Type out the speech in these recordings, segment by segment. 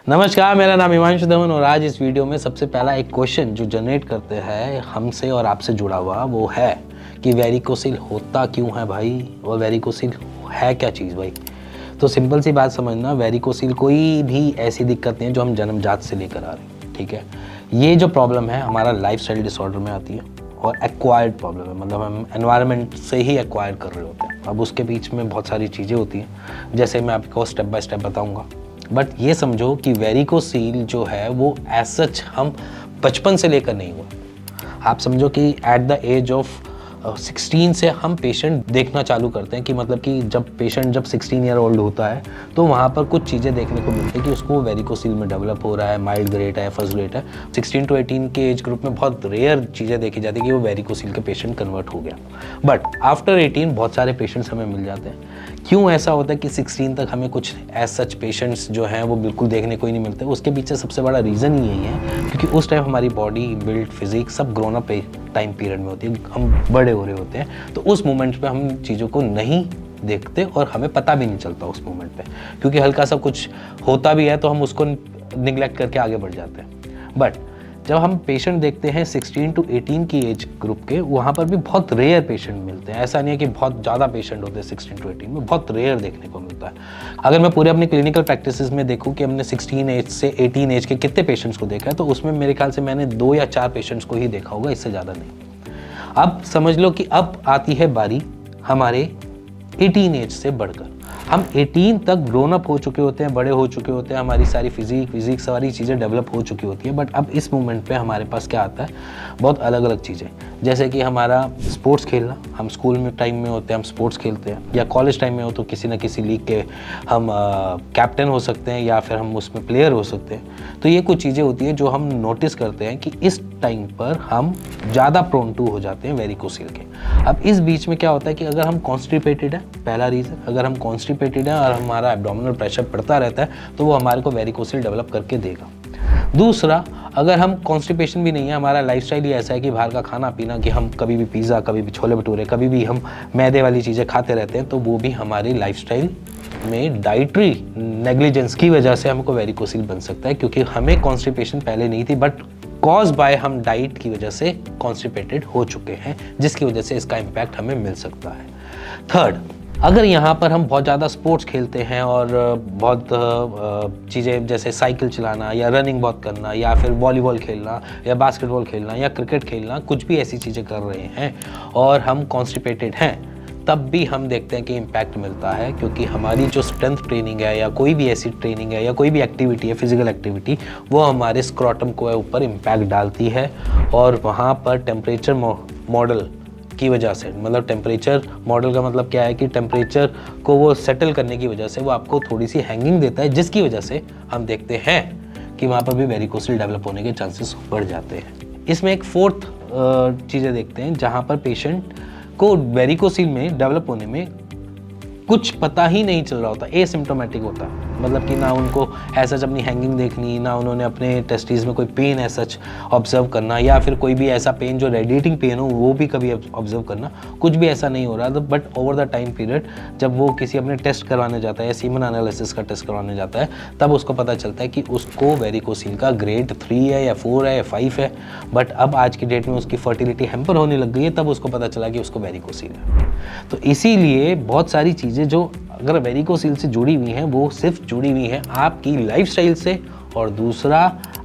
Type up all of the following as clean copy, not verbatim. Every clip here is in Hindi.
नमस्कार, मेरा नाम हिमांशु दमन और आज इस वीडियो में सबसे पहला एक क्वेश्चन जो जनरेट करते हैं हमसे और आपसे जुड़ा हुआ वो है कि वेरिकोसिल होता क्यों है भाई, और वेरिकोसिल है क्या चीज़ भाई। तो सिंपल सी बात समझना, वेरिकोसिल कोई भी ऐसी दिक्कत नहीं है जो हम जन्मजात से लेकर आ रहे हैं, ठीक है। ये जो प्रॉब्लम है हमारा लाइफस्टाइल डिसऑर्डर में आती है और एक्वायर्ड प्रॉब्लम है, मतलब हम एनवायरनमेंट से ही एक्वायर कर रहे होते हैं। अब उसके बीच में बहुत सारी चीज़ें होती हैं, जैसे मैं आपको स्टेप बाय स्टेप बताऊंगा। बट ये समझो कि वेरिकोसील जो है वो एज सच हम बचपन से लेकर नहीं हुआ। आप समझो कि एट द एज ऑफ 16 से हम पेशेंट देखना चालू करते हैं कि मतलब कि जब पेशेंट 16 ईयर ओल्ड होता है तो वहाँ पर कुछ चीज़ें देखने को मिलती है कि उसको वेरिकोसील में डेवलप हो रहा है, माइल्ड ग्रेड है, फर्स्ट ग्रेड है। 16 to 18 के एज ग्रुप में बहुत रेयर चीज़ें देखी जाती है कि वो वेरिकोसील के पेशेंट कन्वर्ट हो गया। बट आफ्टर 18 बहुत सारे पेशेंट्स हमें मिल जाते हैं। क्यों ऐसा होता है कि 16 तक हमें कुछ एज सच पेशेंट्स जो हैं वो बिल्कुल देखने को ही नहीं मिलते? उसके पीछे सबसे बड़ा रीज़न ही यही है क्योंकि उस टाइम हमारी बॉडी बिल्ड फिजिक्स सब ग्रोन अप टाइम पीरियड में होती है, हम बड़े हो रहे होते हैं। तो उस मोमेंट पे हम चीज़ों को नहीं देखते और हमें पता भी नहीं चलता उस मोमेंट पे, क्योंकि हल्का सा कुछ होता भी है तो हम उसको निगलेक्ट करके आगे बढ़ जाते हैं। बट जब हम पेशेंट देखते हैं 16 to 18 की एज ग्रुप के, वहाँ पर भी बहुत रेयर पेशेंट मिलते हैं। ऐसा नहीं है कि बहुत ज़्यादा पेशेंट होते हैं 16 to 18 में, बहुत रेयर देखने को मिलता है। अगर मैं पूरे अपनी क्लिनिकल प्रैक्टिसेस में देखूँ कि हमने 16 एज से 18 एज के कितने पेशेंट्स को देखा है, तो उसमें मेरे ख्याल से मैंने 2 या 4 पेशेंट्स को ही देखा होगा, इससे ज़्यादा नहीं। अब समझ लो कि अब आती है बारी हमारे 18 एज से बढ़कर। हम 18 तक ग्रोन अप हो चुके होते हैं, बड़े हो चुके होते हैं, हमारी सारी फिजिक्स सारी चीज़ें डेवलप हो चुकी होती है। बट अब इस मोमेंट पे हमारे पास क्या आता है, बहुत अलग अलग चीज़ें, जैसे कि हमारा स्पोर्ट्स खेलना। हम स्कूल में टाइम में होते हैं, हम स्पोर्ट्स खेलते हैं, या कॉलेज टाइम में हो तो किसी न किसी लीग के हम कैप्टन हो सकते हैं या फिर हम उसमें प्लेयर हो सकते हैं। तो ये कुछ चीज़ें होती हैं जो हम नोटिस करते हैं कि इस टाइम पर हम ज़्यादा प्रोन टू हो जाते हैं वेरिकोसिल के। अब इस बीच में क्या होता है कि अगर हम कॉन्स्टिपेटेड है, पहला रीज़न, अगर हम कॉन्स्टिपेटेड है और हमारा एब्डोमिनल प्रेशर बढ़ता रहता है तो वो हमारे को वेरिकोसिल डेवलप करके देगा। दूसरा, अगर हम कॉन्स्टिपेशन भी नहीं है, हमारा लाइफस्टाइल ही ऐसा है कि बाहर का खाना पीना, कि हम कभी भी पिज़्ज़ा, कभी भी छोले भटूरे, कभी भी हम मैदे वाली चीज़ें खाते रहते हैं, तो वो भी हमारी लाइफस्टाइल में डाइटरी नेग्लिजेंस की वजह से हमको वेरिकोसिल बन सकता है, क्योंकि हमें कॉन्स्टिपेशन पहले नहीं थी बट कॉज बाय हम डाइट की वजह से कॉन्स्टिपेटेड हो चुके हैं, जिसकी वजह से इसका इम्पैक्ट हमें मिल सकता है। थर्ड, अगर यहाँ पर हम बहुत ज़्यादा स्पोर्ट्स खेलते हैं और बहुत चीज़ें जैसे साइकिल चलाना या रनिंग बहुत करना या फिर वॉलीबॉल खेलना या बास्केटबॉल खेलना या क्रिकेट खेलना, कुछ भी ऐसी चीज़ें कर रहे हैं और हम कॉन्स्टिपेटेड हैं, तब भी हम देखते हैं कि इम्पैक्ट मिलता है, क्योंकि हमारी जो स्ट्रेंथ ट्रेनिंग है या कोई भी ऐसी ट्रेनिंग है या कोई भी एक्टिविटी है, फिजिकल एक्टिविटी, वो हमारे स्क्रोटम को ऊपर इम्पैक्ट डालती है और वहाँ पर टेम्परेचर मॉडल की वजह से, मतलब टेम्परेचर मॉडल का मतलब क्या है कि टेम्परेचर को वो सेटल करने की वजह से वो आपको थोड़ी सी हैंगिंग देता है, जिसकी वजह से हम देखते हैं कि वहाँ पर भी वेरिकोसिल डेवलप होने के चांसेस बढ़ जाते हैं। इसमें एक फोर्थ चीज़ें देखते हैं जहाँ पर पेशेंट को वेरिकोसिल में डेवलप होने में कुछ पता ही नहीं चल रहा होता, एसिम्प्टोमेटिक होता है, मतलब कि ना उनको ऐसा अपनी हैंगिंग देखनी, ना उन्होंने अपने टेस्टिस में कोई पेन ऐसा ऑब्जर्व करना, या फिर कोई भी ऐसा पेन जो रेडिएटिंग पेन हो वो भी कभी ऑब्जर्व करना, कुछ भी ऐसा नहीं हो रहा था। But over the time period जब वो किसी अपने टेस्ट करवाने जाता है या सीमन एनालिसिस का टेस्ट करवाने जाता है, तब उसको पता चलता है कि उसको वेरिकोसिल का ग्रेड 3 है या 4 है या 5 है। बट अब आज की डेट में उसकी फर्टिलिटी हैम्पर होने लग गई है, तब उसको पता चला कि उसको वेरिकोसिल है। तो इसीलिए बहुत सारी चीज़ें जो अगर वेरिकोसिल से जुड़ी हुई हैं वो सिर्फ जुड़ी हुई हैं आपकी लाइफस्टाइल से, और दूसरा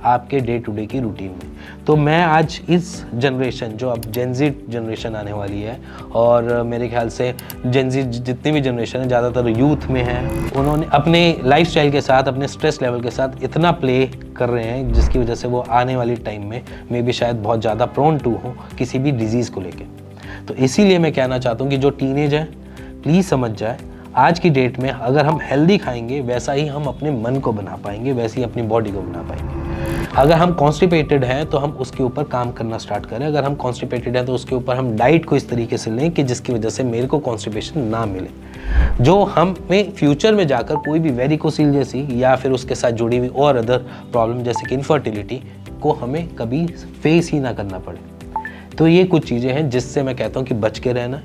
आपके डे टू डे की रूटीन में। तो मैं आज इस जनरेशन, जो अब जेनजी जनरेशन आने वाली है, और मेरे ख्याल से जेनजी जितनी भी जनरेशन है ज़्यादातर यूथ में है, उन्होंने अपने लाइफस्टाइल के साथ, अपने स्ट्रेस लेवल के साथ इतना प्ले कर रहे हैं जिसकी वजह से वो आने वाली टाइम में मे बी शायद बहुत ज़्यादा प्रोन टू हो किसी भी डिजीज़ को लेकर। तो इसीलिए मैं कहना चाहता हूँ कि जो टीनेज है प्लीज़ समझ जाए, आज की डेट में अगर हम हेल्दी खाएंगे वैसा ही हम अपने मन को बना पाएंगे, वैसे ही अपनी बॉडी को बना पाएंगे। अगर हम कॉन्स्टिपेटेड हैं तो हम उसके ऊपर काम करना स्टार्ट करें, अगर हम कॉन्स्टिपेटेड हैं तो उसके ऊपर हम डाइट को इस तरीके से लें कि जिसकी वजह से मेरे को कॉन्स्टिपेशन ना मिले, जो हमें फ्यूचर में जाकर कोई भी वेरिकोसिल जैसी या फिर उसके साथ जुड़ी हुई और अदर प्रॉब्लम जैसे कि इनफर्टिलिटी को हमें कभी फेस ही ना करना पड़े। तो ये कुछ चीज़ें हैं जिससे मैं कहता हूँ कि बच के रहना।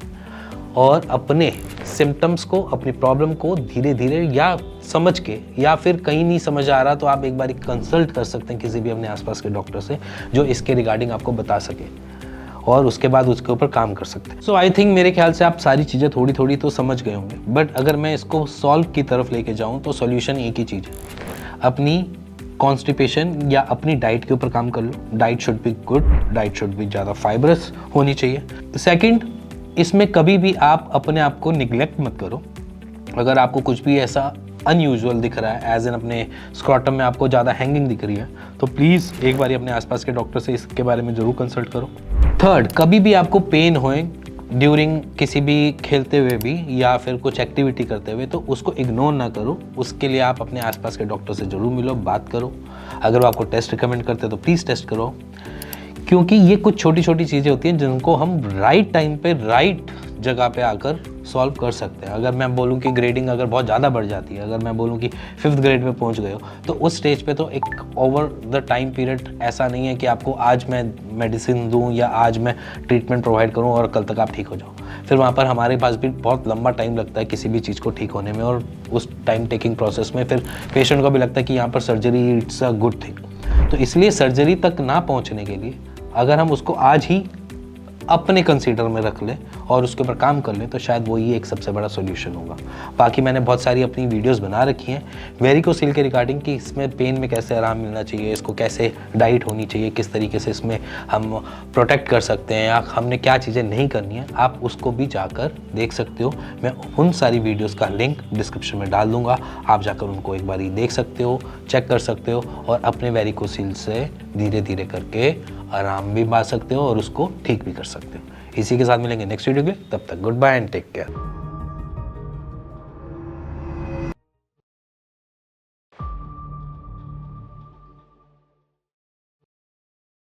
और अपने सिम्टम्स को, अपनी प्रॉब्लम को धीरे धीरे या समझ के, या फिर कहीं नहीं समझ आ रहा तो आप एक बार कंसल्ट कर सकते हैं किसी भी अपने आसपास के डॉक्टर से जो इसके रिगार्डिंग आपको बता सके, और उसके बाद उसके ऊपर काम कर सकते हैं। सो आई थिंक मेरे ख्याल से आप सारी चीज़ें थोड़ी थोड़ी तो समझ गए होंगे, बट अगर मैं इसको सॉल्व की तरफ लेके जाऊँ तो सॉल्यूशन एक ही चीज़ है, अपनी कॉन्स्टिपेशन या अपनी डाइट के ऊपर काम कर लो। Diet should be good, diet should be ज़्यादा फाइबरस होनी चाहिए। सेकंड, इसमें कभी भी आप अपने आप को निगलेक्ट मत करो। अगर आपको कुछ भी ऐसा अनयूजुअल दिख रहा है, एज एन अपने स्क्रॉटम में आपको ज़्यादा हैंगिंग दिख रही है, तो प्लीज़ एक बार अपने आसपास के डॉक्टर से इसके बारे में ज़रूर कंसल्ट करो। थर्ड, कभी भी आपको पेन होए ड्यूरिंग किसी भी खेलते हुए भी या फिर कुछ एक्टिविटी करते हुए, तो उसको इग्नोर ना करो। उसके लिए आप अपने आसपास के डॉक्टर से ज़रूर मिलो, बात करो। अगर वो आपको टेस्ट रिकमेंड करते हैं तो प्लीज़ टेस्ट करो, क्योंकि ये कुछ छोटी छोटी चीज़ें होती हैं जिनको हम राइट टाइम पे राइट जगह पे आकर सॉल्व कर सकते हैं। अगर मैं बोलूँ कि ग्रेडिंग अगर बहुत ज़्यादा बढ़ जाती है, अगर मैं बोलूँ कि 5th ग्रेड में पहुँच गए हो, तो उस स्टेज पे तो एक ओवर द टाइम पीरियड ऐसा नहीं है कि आपको आज मैं मेडिसिन दूँ या आज मैं ट्रीटमेंट प्रोवाइड करूँ और कल तक आप ठीक हो जाओ। फिर वहाँ पर हमारे पास भी बहुत लंबा टाइम लगता है किसी भी चीज़ को ठीक होने में, और उस टाइम टेकिंग प्रोसेस में फिर पेशेंट को भी लगता है कि यहाँ पर surgery it's a good thing. तो इसलिए सर्जरी तक ना पहुँचने के लिए अगर हम उसको आज ही अपने कंसीडर में रख लें और उसके ऊपर काम कर लें, तो शायद वो ही एक सबसे बड़ा सॉल्यूशन होगा। बाकी मैंने बहुत सारी अपनी वीडियोस बना रखी हैं वेरिकोसिल के रिगार्डिंग कि इसमें पेन में कैसे आराम मिलना चाहिए, इसको कैसे डाइट होनी चाहिए, किस तरीके से इसमें हम प्रोटेक्ट कर सकते हैं, या हमने क्या चीज़ें नहीं करनी है, आप उसको भी जाकर देख सकते हो। मैं उन सारी वीडियोज़ का लिंक डिस्क्रिप्शन में डाल दूँगा, आप जाकर उनको एक बार ही देख सकते हो, चेक कर सकते हो, और अपने वेरिकोसिल से धीरे धीरे करके आराम भी पा सकते हो और उसको ठीक भी कर सकते हो। इसी के साथ मिलेंगे नेक्स्ट वीडियो के लिए, तब तक goodbye and take care.